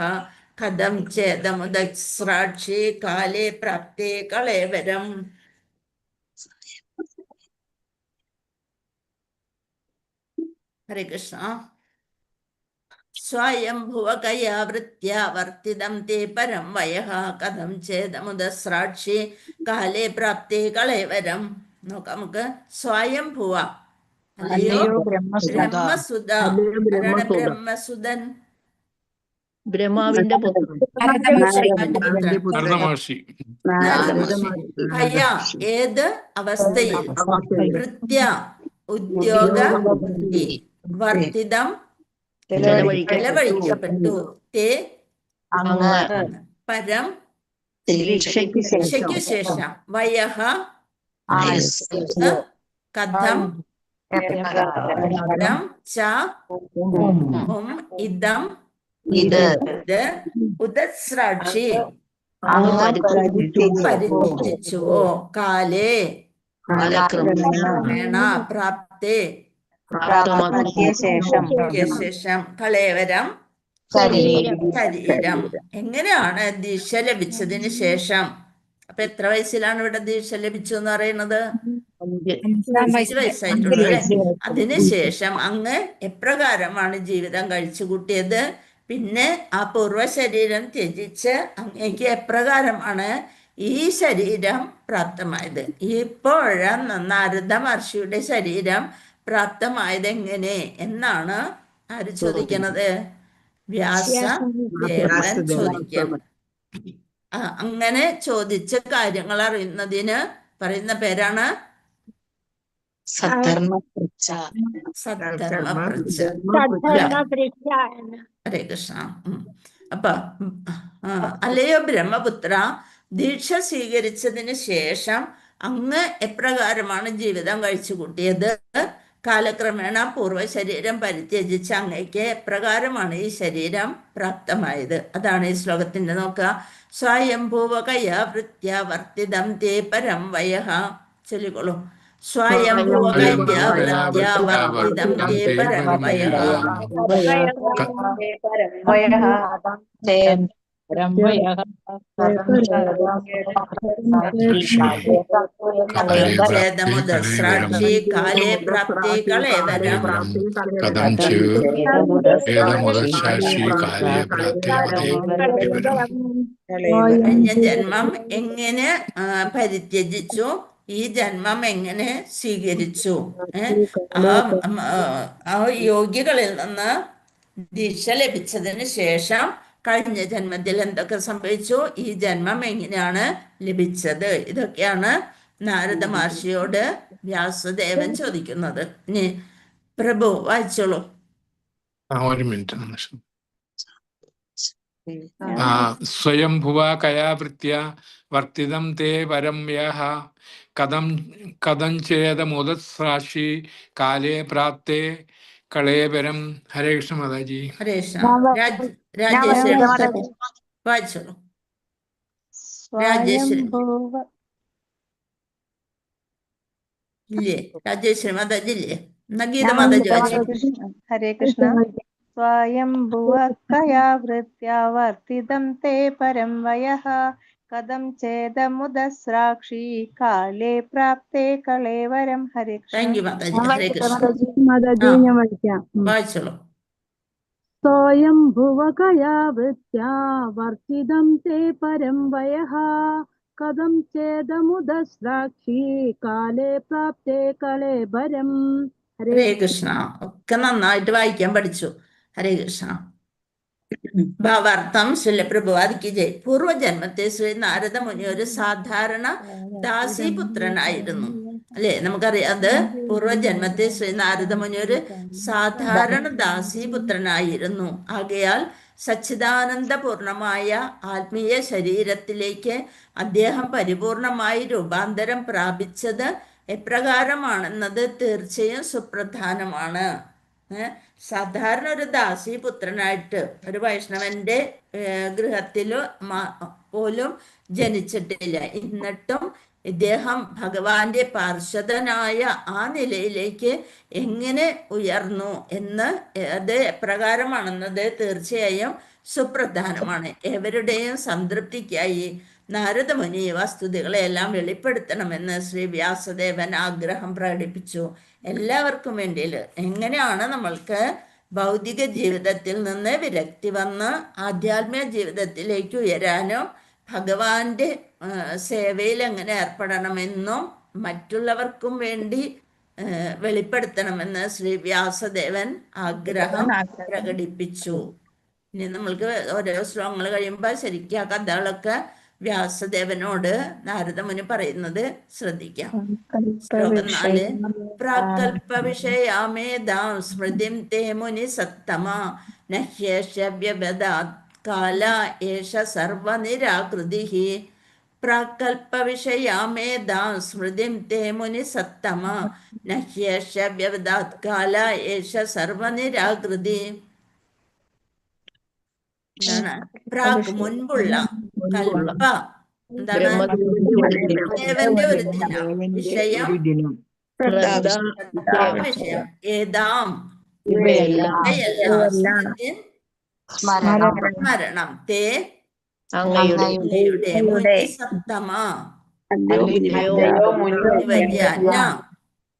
കഥം ചേതമുദസ്രാക്ഷി കാലേ പ്രാപ്തേ കളേവരം. ഹരേ കൃഷ്ണ. സ്വയംഭുവകയാ വൃത്യാ വർത്തിതം തേ പരം വയഃ കഥം ചേതമുദസ്രാക്ഷി കാലേ പ്രാപ്തേ കളേവരം. നോക്കാം നമുക്ക്. സ്വയംഭുവ അല്ലയോ ബ്രഹ്മസുത. ബ്രഹ്മസുതൻ? ബ്രഹ്മാവിന്റെ പുത്രൻ. ഏത് അവസ്ഥയിൽ? വൃത്യ ഉദ്യോഗ വർത്തിതം ചെലവഴിക്കപ്പെട്ടു. തേ പരം ശിക്ഷയ്ക്കു ശേഷം. വയഃ കഥം ച ഇദം ഇത് ഉദസ്രാക്ഷി പരിത്യജിച്ചുവോ കാലേ പ്രാപ്തേ ശേഷം കളേവരം ശരീരം. എങ്ങനെയാണ് ദീക്ഷ ലഭിച്ചതിന് ശേഷം? അപ്പൊ എത്ര വയസ്സിലാണ് ഇവിടെ ദീക്ഷ ലഭിച്ചു എന്ന് പറയുന്നത്? 5 വയസ്സായിട്ടുള്ളൂ അല്ലെ? അതിനുശേഷം അങ്ങ് എപ്രകാരമാണ് ജീവിതം കഴിച്ചു കൂട്ടിയത്? പിന്നെ ആ പൂർവ്വ ശരീരം ത്യജിച്ച് അങ്ങേക്ക് എപ്രകാരമാണ് ഈ ശരീരം പ്രാപ്തമായത്? ഇപ്പോഴാണ് നാരദ മഹർഷിയുടെ ശരീരം പ്രാപ്തമായത് എങ്ങനെ എന്നാണ് ആര് ചോദിക്കണത്? വ്യാസദേവൻ ചോദിക്കും. അങ്ങനെ ചോദിച്ച കാര്യങ്ങൾ അറിയുന്നതിന് പറയുന്ന പേരാണ് സദ്ധർമ്മപൃച്ഛ. ഹരേ കൃഷ്ണ. അപ്പൊ അല്ലയോ ബ്രഹ്മപുത്ര, ദീക്ഷ സ്വീകരിച്ചതിന് ശേഷം അങ്ങ് എപ്രകാരമാണ് ജീവിതം കഴിച്ചു കൂട്ടിയത്? കാലക്രമേണ പൂർവ്വ ശരീരം പരിത്യജിച്ച് അങ്ങേക്ക് എപ്രകാരമാണ് ഈ ശരീരം പ്രാപ്തമായത്? അതാണ് ഈ ശ്ലോകത്തിന്റെ നോക്കുക. സ്വയംഭൂവകയാ വൃത്യ വർത്തിതം തേ പരം വയഃ. ചൊല്ലിക്കോളൂ. സ്വയംഭൂവകയാ വൃത്യ വർത്തിതം തേ പരം വയഃ. ചേതമുദസ്രാക്ഷി കാലേ പ്രാപ്തി കളേവരം. കഴിഞ്ഞ ജന്മം എങ്ങനെ പരിത്യജിച്ചു? ഈ ജന്മം എങ്ങനെ സ്വീകരിച്ചു? ആ യോഗികളിൽ നിന്ന് ദീക്ഷ ലഭിച്ചതിന് ശേഷം കഴിഞ്ഞ ജന്മത്തിൽ എന്തൊക്കെ സംഭവിച്ചു? ഈ ജന്മം എങ്ങനെയാണ് ലഭിച്ചത്? ഇതൊക്കെയാണ് നാരദ മഹർഷിയോട് വ്യാസദേവൻ ചോദിക്കുന്നത്. ഇനി പ്രഭു വായിച്ചോളൂ. ഒരു മിനിറ്റ്. സ്വയംഭുവ കയാവൃത്യ വർത്തിതം തേ പരം യഃ കഥഞ്ചേതമുദസ്രാക്ഷി കാലേ പ്രാപ്തേ കളേവരം. ഹരേ കൃഷ്ണ മാതാജി. ഹരേ കൃഷ്ണ. രാജേശ്വരി വായിച്ചോളൂ. രാജേശ്വരി ഇല്ലേ? രാജേശ്വരി മാതാജി ഇല്ലേ? ഗീത മാതാജി വായിച്ചോളൂ. ഹരേ കൃഷ്ണ. സ്വയംഭുവകയാ വൃത്യാ വർത്തിതം തേ പരം വയഃ കഥം ചേതമുദസ്രാക്ഷി കാലേ പ്രാപ്തേ കളേവരം. ഹരേ കൃഷ്ണ. താങ്ക് യു മാതാജി. ഹരേ കൃഷ്ണ. വായിച്ചോളൂ. സ്വയംഭുവകയാ വൃത്യാ വർത്തിതം തേ പരം വയഃ കഥം ചേതമുദസ്രാക്ഷി കാലേ പ്രാപ്തേ കളേവരം. ഹരേ കൃഷ്ണ. ഒക്കെ നന്നായിട്ട് വായിക്കാൻ പഠിച്ചു. ഹരേ കൃഷ്ണ. ഭാവാർത്ഥം ശ്രീല പ്രഭുവാദിക്ക് ജയ്. പൂർവ്വജന്മത്തെ ശ്രീ നാരദ മുനി ഒരു സാധാരണ ദാസീപുത്രനായിരുന്നു അല്ലെ? നമുക്കറിയാം, അത് പൂർവ്വജന്മത്തെ ശ്രീ നാരദ മുനി ഒരു സാധാരണ ദാസീപുത്രനായിരുന്നു. ആകയാൽ സച്ചിദാനന്ദപൂർണമായ ആത്മീയ ശരീരത്തിലേക്ക് അദ്ദേഹം പരിപൂർണമായി രൂപാന്തരം പ്രാപിച്ചത് എപ്രകാരമാണെന്നത് തീർച്ചയായും സുപ്രധാനമാണ്. സാധാരണ ഒരു ദാസീപുത്രനായിട്ട് ഒരു വൈഷ്ണവന്റെ ഗൃഹത്തിലോ പോലും ജനിച്ചിട്ടില്ല. എന്നിട്ടും ഇദ്ദേഹം ഭഗവാന്റെ പാർഷദനായ ആ നിലയിലേക്ക് എങ്ങനെ ഉയർന്നു എന്ന് അത് എപ്രകാരമാണെന്നത് തീർച്ചയായും സുപ്രധാനമാണ്. എവരുടെയും സംതൃപ്തിക്കായി നാരദമുനി വസ്തുതകളെല്ലാം വെളിപ്പെടുത്തണമെന്ന് ശ്രീ വ്യാസദേവൻ ആഗ്രഹം പ്രകടിപ്പിച്ചു. എല്ലാവർക്കും വേണ്ടിയിൽ എങ്ങനെയാണ് നമ്മൾക്ക് ഭൗതിക ജീവിതത്തിൽ നിന്ന് വിരക്തി വന്ന് ആധ്യാത്മിക ജീവിതത്തിലേക്ക് ഉയരാനും ഭഗവാന്റെ സേവയിൽ എങ്ങനെ ഏർപ്പെടണമെന്നും മറ്റുള്ളവർക്കും വേണ്ടി വെളിപ്പെടുത്തണമെന്ന് ശ്രീ വ്യാസദേവൻ ആഗ്രഹം പ്രകടിപ്പിച്ചു. ഇനി നമ്മൾക്ക് ഓരോ ശ്ലോകങ്ങൾ കഴിയുമ്പോൾ ശരിക്കും ആ കഥകളൊക്കെ വ്യാസദേവനോട് നാരദമുനി പറയുന്നത് ശ്രദ്ധിക്കാം. ശ്ലോകം 4. പ്രാകൽപ വിഷയാമേധാം സ്മൃതിം തേ മുനി സത്തമ നഹ്യേഷ വ്യവദാത് കാല ഏഷ സർവനിരാകൃതിഃ. പ്രാകൽപ വിഷയാമേധാം സ്മൃതിം തേ മുനി സത്തമ നഹ്യേഷ വ്യവദാത് കാല ഏഷ സർവനിരാകൃതി. എന്താണ് പ്രാക്? മുൻപുള്ള. കൽപ്പ എന്താണ്? ദേവന്റെ ഒരു ദിനം. വിഷയം ശ്രദ്ധാവിഷയം. ഏതാം ഇവയെല്ലാം ഇവയെല്ലാം സ്മരണം തേ അങ്ങയുടെ അങ്ങയുടെ മുനി സപ്തമ അല്ലയോ മുനിവര്യ ന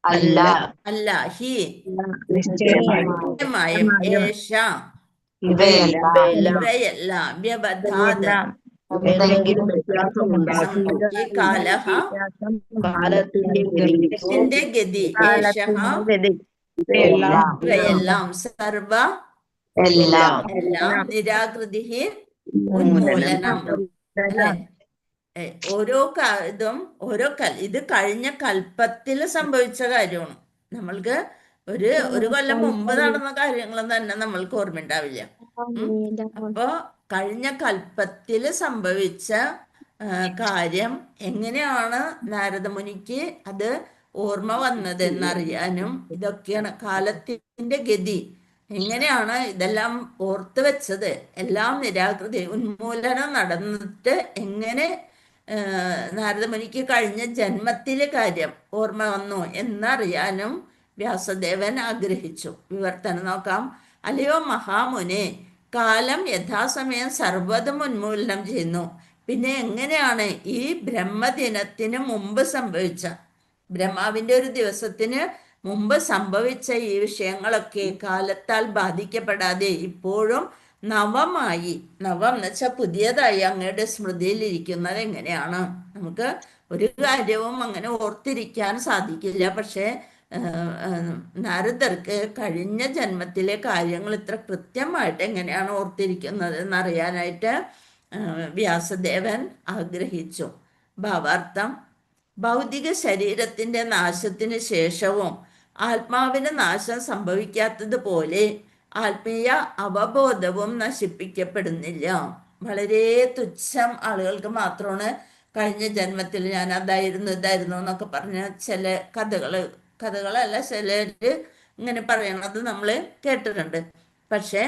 അല്ല അല്ല ഹി നിശ്ചയമായും ഏഷ ഇവയെല്ലാം ഇവയെല്ലാം വ്യവധാത് എന്തെങ്കിലും വ്യത്യാസമുണ്ടാക്കി ഈ കാലഹ കാലത്തിന്റെ ഗതി ഏഷഃ ഇവയെല്ലാം സർവ എല്ലാം എല്ലാം നിരാകൃതി ഉന്മൂലനം. അല്ലെ? ഓരോ ഇതും ഇത് കഴിഞ്ഞ കൽപ്പത്തിൽ സംഭവിച്ച കാര്യമാണ്. നമ്മൾക്ക് ഒരു കൊല്ലം മുമ്പ് നടന്ന കാര്യങ്ങളും തന്നെ നമ്മൾക്ക് ഓർമ്മയുണ്ടാവില്ല. അപ്പോ കഴിഞ്ഞ കൽപ്പത്തിൽ സംഭവിച്ച കാര്യം എങ്ങനെയാണ് നാരദമുനിക്ക് അത് ഓർമ്മ വന്നതെന്നറിയാനും ഇതൊക്കെയാണ് കാലത്തിന്റെ ഗതി. എങ്ങനെയാണ് ഇതെല്ലാം ഓർത്ത് വെച്ചത്, എല്ലാം നിരാകൃതി ഉന്മൂലനം നടന്നിട്ട് എങ്ങനെ നാരദമുനിക്ക് കഴിഞ്ഞ ജന്മത്തിലെ കാര്യം ഓർമ്മ വന്നു എന്നറിയാനും വ്യാസദേവൻ ആഗ്രഹിച്ചു. വിവർത്തനം നോക്കാം. അല്ലയോ മഹാമുനെ, കാലം യഥാസമയം സർവ്വതും ഉന്മൂലനം ചെയ്യുന്നു. പിന്നെ എങ്ങനെയാണ് ഈ ബ്രഹ്മദിനത്തിന് മുമ്പ് സംഭവിച്ച, ബ്രഹ്മാവിന്റെ ഒരു ദിവസത്തിന് മുമ്പ് സംഭവിച്ച ഈ വിഷയങ്ങളൊക്കെ കാലത്താൽ ബാധിക്കപ്പെടാതെ ഇപ്പോഴും നവമായി, നവം എന്ന് വെച്ചാൽ പുതിയതായി അങ്ങയുടെ സ്മൃതിയിൽ ഇരിക്കുന്നത് എങ്ങനെയാണ്? നമുക്ക് ഒരു കാര്യവും അങ്ങനെ ഓർത്തിരിക്കാൻ സാധിക്കില്ല. പക്ഷെ നാരദർക്ക് കഴിഞ്ഞ ജന്മത്തിലെ കാര്യങ്ങൾ ഇത്ര കൃത്യമായിട്ട് എങ്ങനെയാണ് ഓർത്തിരിക്കുന്നത് എന്നറിയാനായിട്ട് വ്യാസദേവൻ ആഗ്രഹിച്ചു. ഭാവാർത്ഥം: ഭൗതിക ശരീരത്തിന്റെ നാശത്തിന് ശേഷവും ആത്മാവിന് നാശം സംഭവിക്കാത്തതുപോലെ ആത്മീയ അവബോധവും നശിപ്പിക്കപ്പെടുന്നില്ല. വളരെ തുച്ഛം ആളുകൾക്ക് മാത്രമാണ് കഴിഞ്ഞ ജന്മത്തിൽ ഞാൻ അതായിരുന്നു ഇതായിരുന്നു എന്നൊക്കെ പറഞ്ഞ ചില കഥകളല്ല ചിലര് ഇങ്ങനെ പറയണത് നമ്മൾ കേട്ടിട്ടുണ്ട്. പക്ഷെ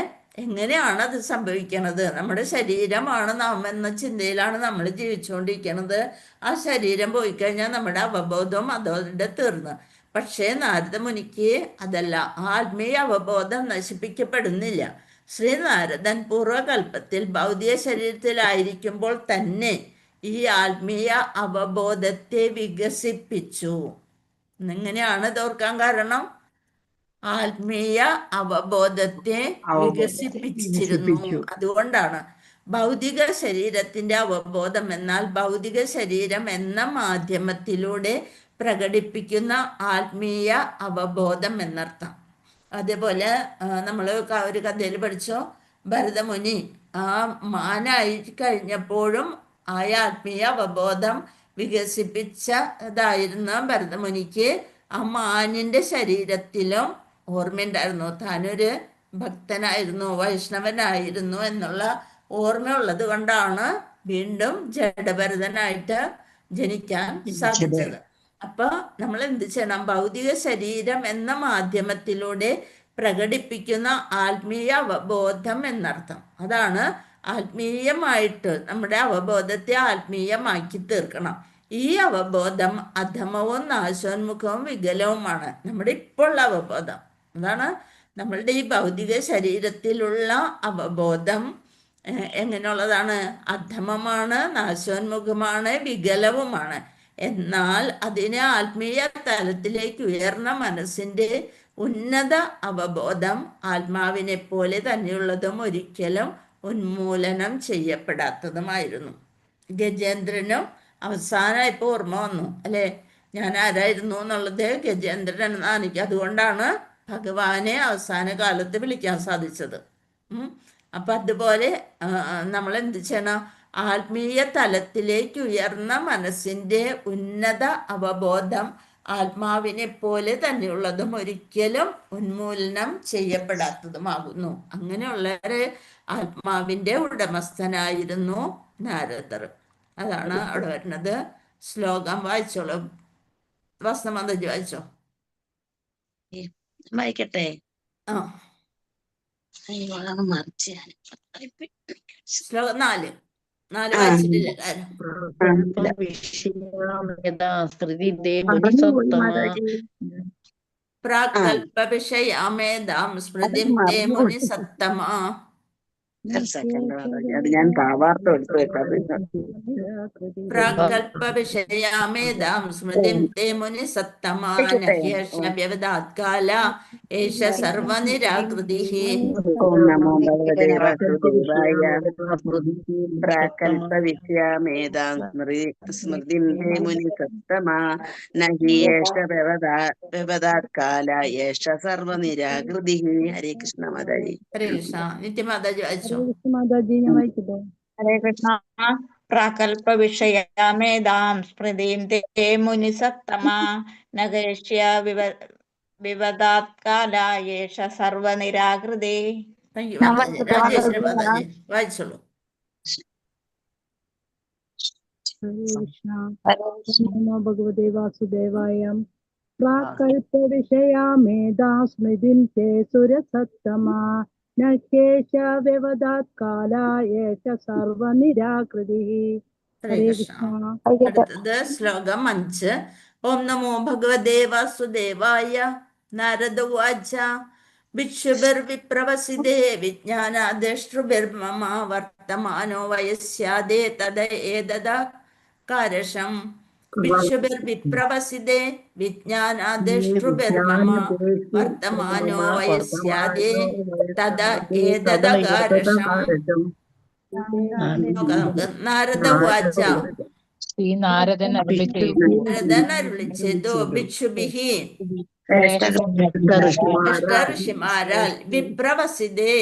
എങ്ങനെയാണ് അത് സംഭവിക്കണത്? നമ്മുടെ ശരീരമാണ് നാം എന്ന ചിന്തയിലാണ് നമ്മൾ ജീവിച്ചുകൊണ്ടിരിക്കുന്നത്. ആ ശരീരം പോയി കഴിഞ്ഞാൽ നമ്മുടെ അവബോധം അതോടെ തീർന്നു. പക്ഷേ നാരദമുനിക്ക് അതല്ല, ആത്മീയ അവബോധം നശിപ്പിക്കപ്പെടുന്നില്ല. ശ്രീനാരദൻ പൂർവകൽപ്പത്തിൽ ഭൗതിക ശരീരത്തിലായിരിക്കുമ്പോൾ തന്നെ ഈ ആത്മീയ അവബോധത്തെ വികസിപ്പിച്ചു. എങ്ങനെയാണ് ഇത് ഓർക്കാൻ കാരണം? ആത്മീയ അവബോധത്തെ വികസിപ്പിച്ചിരുന്നു. അതുകൊണ്ടാണ് ഭൗതിക ശരീരത്തിന്റെ അവബോധം എന്നാൽ ഭൗതിക ശരീരം എന്ന മാധ്യമത്തിലൂടെ പ്രകടിപ്പിക്കുന്ന ആത്മീയ അവബോധം എന്നർത്ഥം. അതേപോലെ നമ്മൾ ഒരു കഥയിൽ പഠിച്ചോ, ഭരതമുനി ആ മാനായി കഴിഞ്ഞപ്പോഴും ആ ആത്മീയ അവബോധം വികസിപ്പിച്ചതായിരുന്ന ഭരതമുനിക്ക് ആ മാനിന്റെ ശരീരത്തിലും ഓർമ്മയുണ്ടായിരുന്നു. താനൊരു ഭക്തനായിരുന്നു, വൈഷ്ണവനായിരുന്നു എന്നുള്ള ഓർമ്മയുള്ളത് കൊണ്ടാണ് വീണ്ടും ജഡഭരതനായിട്ട് ജനിക്കാൻ സാധിച്ചത്. അപ്പൊ നമ്മൾ എന്ത് ചെയ്യണം? ഭൗതിക ശരീരം എന്ന മാധ്യമത്തിലൂടെ പ്രകടിപ്പിക്കുന്ന ആത്മീയ അവബോധം എന്നർത്ഥം. അതാണ് ആത്മീയമായിട്ട് നമ്മുടെ അവബോധത്തെ ആത്മീയമാക്കി തീർക്കണം. ഈ അവബോധം അധമവും നാശോന്മുഖവും വികലവുമാണ്. നമ്മുടെ ഇപ്പോൾ ഉള്ള അവബോധം അതാണ്. നമ്മളുടെ ഈ ഭൗതിക ശരീരത്തിലുള്ള അവബോധം എങ്ങനെയുള്ളതാണ്? അധമമാണ്, നാശോന്മുഖമാണ്, വികലവുമാണ്. എന്നാൽ അതിനെ ആത്മീയ തലത്തിലേക്ക് ഉയർന്ന മനസ്സിന്റെ ഉന്നത അവബോധം ആത്മാവിനെ പോലെ തന്നെയുള്ളതും ഒരിക്കലും ഉന്മൂലനം ചെയ്യപ്പെടാത്തതുമായിരുന്നു. ഗജേന്ദ്രനും അവസാനം ഇപ്പോൾ ഓർമ്മ വന്നു അല്ലെ, ഞാൻ ആരായിരുന്നു എന്നുള്ളത് ഗജേന്ദ്രൻ എന്നാണ് എനിക്ക്. അതുകൊണ്ടാണ് ഭഗവാനെ അവസാന കാലത്ത് വിളിക്കാൻ സാധിച്ചത്. അപ്പൊ അതുപോലെ നമ്മൾ എന്ത് ചെയ്യണം? ആത്മീയ തലത്തിലേക്ക് ഉയർന്ന മനസ്സിന്റെ ഉന്നത അവബോധം ആത്മാവിനെ പോലെ തന്നെയുള്ളതും ഒരിക്കലും ഉന്മൂലനം ചെയ്യപ്പെടാത്തതുമാകുന്നു. അങ്ങനെയുള്ളവരെ ആത്മാവിന്റെ ഉടമസ്ഥനായിരുന്നു നാരദർ. അതാണ് അവിടെ വരുന്നത്. ശ്ലോകം വായിച്ചോളൂ. വസന്തമന്ദജി വായിച്ചോ. വായിക്കട്ടെ. ശ്ലോകം 4. 4 വായിച്ചിട്ടില്ല പ്രാകൽപ വിഷയാമേധാം സ്മൃതിം തേ മുനി സത്തമാ. അത് ഞാൻ ഭാവാർത്ഥം എടുത്തു വെക്കാം. പ്രാകൽപ വിഷയാമേധാം സ്മൃതിം തേ മുനി സത്തമാ നഹ്യർഷ വ്യവധാത്കാല ഏഷ സർവനിരാകൃതിഃ. ഓം നമോ ഭഗവതേ വാസുദേവായ. പ്രാകൽപ വിദ്യാമേധാം സ്മൃതിം തേ മുനി സത്തമാ നഹി യേഷ വ്യവധാത്കാല യേഷ സർവനിരാകൃതിഃ. ഹരേ കൃഷ്ണ മാതാജി. ഹരേ കൃഷ്ണ. നിത്യമാതാജി വായിച്ചോ. മാതാജി ഞാൻ വായിക്കട്ടെ. ഹരേ കൃഷ്ണ. പ്രാകൽപ വിഷയാമേധാം സ്മൃതിം തേ മുനി സത്തമാ നഗേഷ്യ വിവദാത്കാല യേഷ സർവനിരാകൃതി. രാജേശ്വരി മാതാജി വായിച്ചോളൂ. നമോ ഭഗവതേ വാസുദേവായ. പ്രാകൽപ വിഷയാ മേധാ സ്മൃതിം തേ സുരസത്തമാ നഹ്യേഷ വ്യവധാത് കാല യേഷ സർവനിരാകൃതിഃ. ഹരേ കൃഷ്ണ. അടുത്തത് ശ്ലോകം 5. ഓം നമോ ഭഗവതേ വാസുദേവായ. നാരദ ഉവാച ഭിക്ഷുഭിർവിപ്രവസിതേ വിജ്ഞാനാദ്രഷ്ടൃഭിർമമ വർത്തമാനോ വയസ്യാദേ തദ ഏതദാകാരശം. ഭിക്ഷുഭിർവിപ്രവസിതേ വിജ്ഞാനാദ്രഷ്ടൃഭിർമമ വർത്തമാനോ വയസ്യാദേ തദ ഏതദാകാരശം. നാരദ ഉവാച. ശ്രീ നാരദൻ അരുളി ചെയ്തു. ഭിക്ഷുഭിഹി ഋഷിമാരാൽ വിപ്രവസിതേ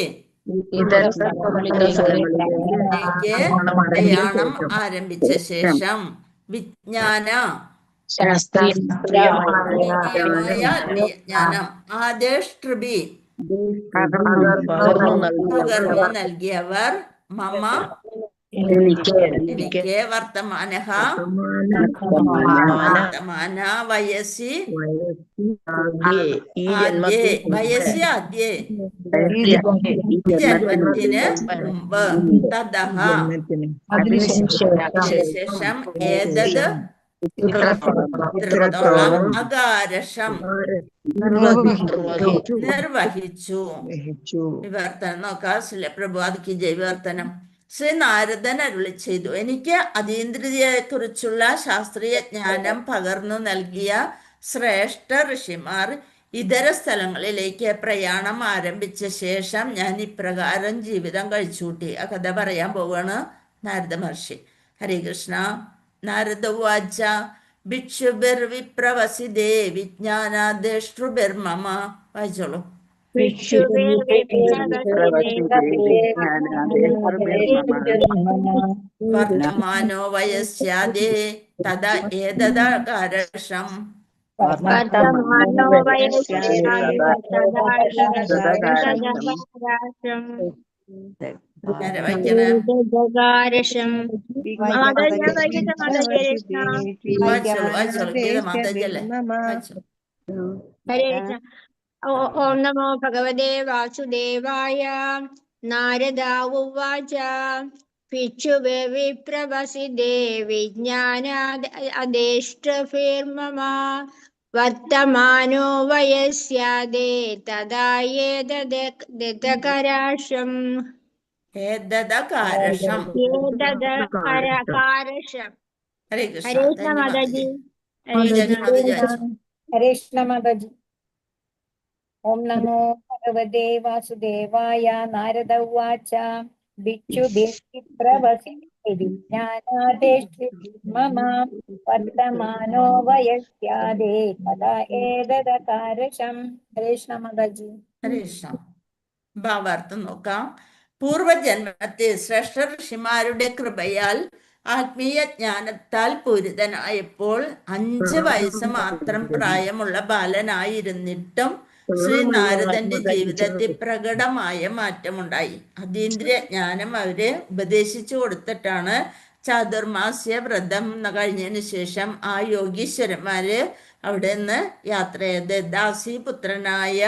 പ്രയാണം ആരംഭിച്ച ശേഷം വിജ്ഞാന വിജ്ഞാനം ആദേഷ്ട്രിബി പകർന്നു നൽകിയവർ മമ എനിക്ക് വർത്തമാന വയസ്സി ആദ്യേ ജന്മത്തിന് മുമ്പ് തദഹ അതിനുശേഷം ഏതത് അകാരശം നിർവഹിച്ചു. വിവർത്തനം നോക്കാം. പ്രഭു അതിക്ക് വിവർത്തനം. ശ്രീ നാരദൻ അരുളി ചെയ്തു. എനിക്ക് അതീന്ദ്രിയത്തെക്കുറിച്ചുള്ള ശാസ്ത്രീയ ജ്ഞാനം പകർന്നു നൽകിയ ശ്രേഷ്ഠ ഋഷിമാർ ഇതര സ്ഥലങ്ങളിലേക്ക് പ്രയാണം ആരംഭിച്ച ശേഷം ഞാൻ ഇപ്രകാരം ജീവിതം കഴിച്ചുകൂട്ടി. ആ കഥ പറയാൻ പോവാണ് നാരദ മഹർഷി. ഹരേ കൃഷ്ണ. നാരദ ഉവാച ഭിക്ഷുഭിർവിപ്രവസിതേ വിജ്ഞാനാദ്രഷ്ടൃഭിർമമ. വായിച്ചോളൂ. വർത്തമാനോ വയസ്യാദേ തദ ഏതദാകാരശം. ഓം നമോ ഭഗവതേ വാസുദേവായ. നാരദ ഉവാച ഭിക്ഷുഭിർവിപ്രവസിതേ വിജ്ഞാനാദേഷ്ടഭിർമമ വർത്തമാനോ വയസ്യാദേ തദാ ഏതദകാരശം. ഹരേ കൃഷ്ണ. ഹരേ കൃഷ്ണ മാതാജി. ഹരേ കൃഷ്ണ മാതാജി. ഓം നമോ ഭഗവതേ വാസുദേവായ. നാരദ ഉവാച ഭിക്ഷുഭിർവിപ്രവസിതേ വിജ്ഞാനാദേഷ്ടഭിർമമ വർത്തമാനോ വയസ്യാദേ തദാ ഏതദകാരശം. ഹരേ കൃഷ്ണ മാതാജി. ഹരേ കൃഷ്ണ. ഭാവാർത്ഥം നോക്കാം. പൂർവജന്മത്തിൽ ശ്രേഷ്ഠ ഋഷിമാരുടെ കൃപയാൽ ആത്മീയ ജ്ഞാനത്താൽ പൂരിതനായപ്പോൾ 5 വയസ്സ് മാത്രം പ്രായമുള്ള ബാലനായിരുന്നിട്ടും ശ്രീ നാരദന്റെ ജീവിതത്തിൽ പ്രകടമായ മാറ്റമുണ്ടായി. അതീന്ദ്രിയ ജ്ഞാനം അവരെ ഉപദേശിച്ചു കൊടുത്തിട്ടാണ് ചാതുർമാസ്യ വ്രതം കഴിഞ്ഞതിന് ശേഷം ആ യോഗീശ്വരന്മാര് അവിടെ നിന്ന് യാത്ര ചെയ്ത് ദാസീപുത്രനായ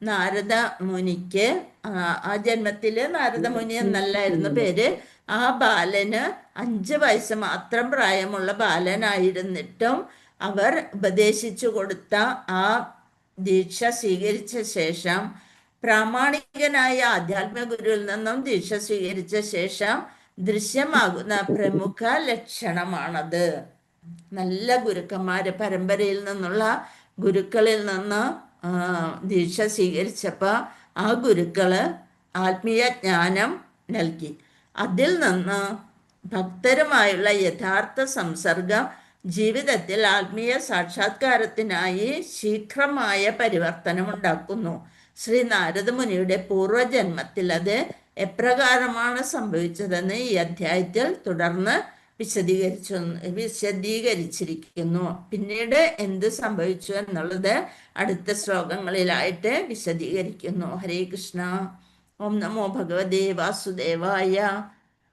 നാരദ മുനിക്ക് ആ ജന്മത്തില് നാരദമുനി എന്നല്ലായിരുന്നു പേര്. ആ ബാലന് 5 വയസ്സ് മാത്രം പ്രായമുള്ള ബാലനായിരുന്നിട്ടും അവർ ഉപദേശിച്ചു കൊടുത്ത ആ ദീക്ഷ സ്വീകരിച്ച ശേഷം, പ്രാമാണികനായ ആധ്യാത്മിക ഗുരുവിൽ നിന്നും ദീക്ഷ സ്വീകരിച്ച ശേഷം ദൃശ്യമാകുന്ന പ്രമുഖ ലക്ഷണമാണത്. നല്ല ഗുരുക്കന്മാര്, പരമ്പരയിൽ നിന്നുള്ള ഗുരുക്കളിൽ നിന്ന് ദീക്ഷ സ്വീകരിച്ചപ്പോൾ ആ ഗുരുക്കള് ആത്മീയ ജ്ഞാനം നൽകി. അതിൽ നിന്ന് ഭക്തരുമായുള്ള യഥാർത്ഥ സംസർഗം ജീവിതത്തിൽ ആത്മീയ സാക്ഷാത്കാരത്തിനായി ശീഘ്രമായ പരിവർത്തനമുണ്ടാക്കുന്നു. ശ്രീ നാരദമുനിയുടെ പൂർവജന്മത്തിൽ അത് എപ്രകാരമാണ് സംഭവിച്ചതെന്ന് ഈ അധ്യായത്തിൽ തുടർന്ന് വിശദീകരിച്ചിരിക്കുന്നു. പിന്നീട് എന്ത് സംഭവിച്ചു എന്നുള്ളത് അടുത്ത ശ്ലോകങ്ങളിലായിട്ട് വിശദീകരിക്കുന്നു. ഹരേ കൃഷ്ണ. ഓം നമോ ഭഗവതേ വാസുദേവായ.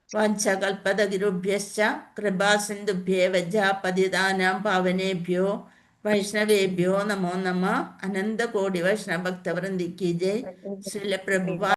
വാഞ്ചകൽപതഗിരുഭ്യശ്ച കൃപാസിന്ധുഭ്യേവ പതിതാനാം പാവനേഭ്യോ വൈഷ്ണവേഭ്യോ നമോ നമ. അനന്തകോടി വൈഷ്ണവ ഭക്തവൃന്ദിക്ക് ജയ്. ശ്രീല പ്രഭുപാ